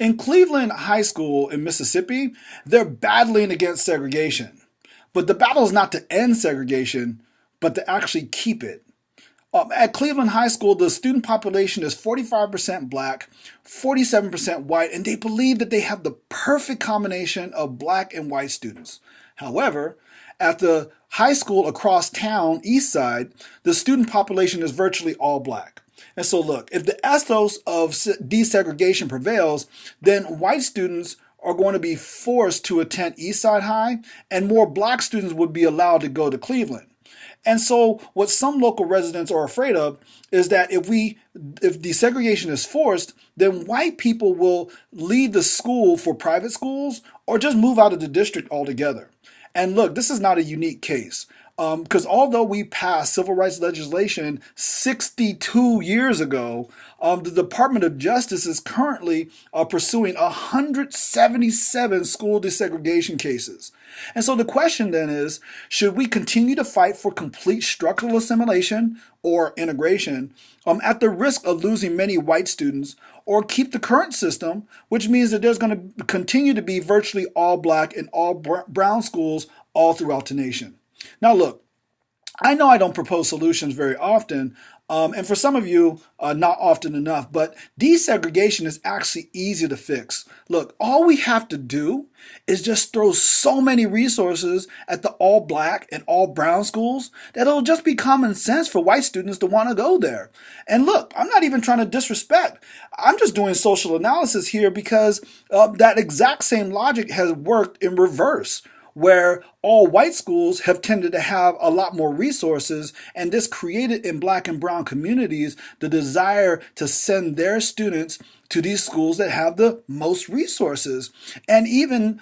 In Cleveland High School in Mississippi, they're battling against segregation. But the battle is not to end segregation, but to actually keep it. At Cleveland High School, the student population is 45% black, 47% white, and they believe that they have the perfect combination of black and white students. However, at the high school across town, East Side, the student population is virtually all black. And so, look, if the ethos of desegregation prevails, then white students are going to be forced to attend East Side High, and more black students would be allowed to go to Cleveland. And so what some local residents are afraid of is that if desegregation is forced, then white people will leave the school for private schools or just move out of the district altogether. And look, this is not a unique case. Because although we passed civil rights legislation 62 years ago, the Department of Justice is currently pursuing 177 school desegregation cases. And so the question then is, should we continue to fight for complete structural assimilation or integration at the risk of losing many white students, or keep the current system, which means that there's going to continue to be virtually all black and all brown schools all throughout the nation? Now, look, I know I don't propose solutions very often, and for some of you, not often enough, but desegregation is actually easy to fix. Look, all we have to do is just throw so many resources at the all black and all brown schools that it'll just be common sense for white students to want to go there. And look, I'm not even trying to disrespect. I'm just doing social analysis here because that exact same logic has worked in reverse, where all white schools have tended to have a lot more resources, and this created in black and brown communities the desire to send their students to these schools that have the most resources, and even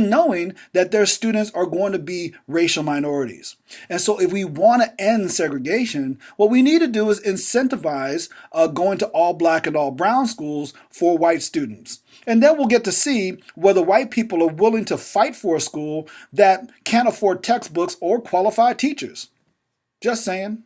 knowing that their students are going to be racial minorities. And so if we want to end segregation, what we need to do is incentivize going to all black and all brown schools for white students. And then we'll get to see whether white people are willing to fight for a school that can't afford textbooks or qualified teachers. Just saying.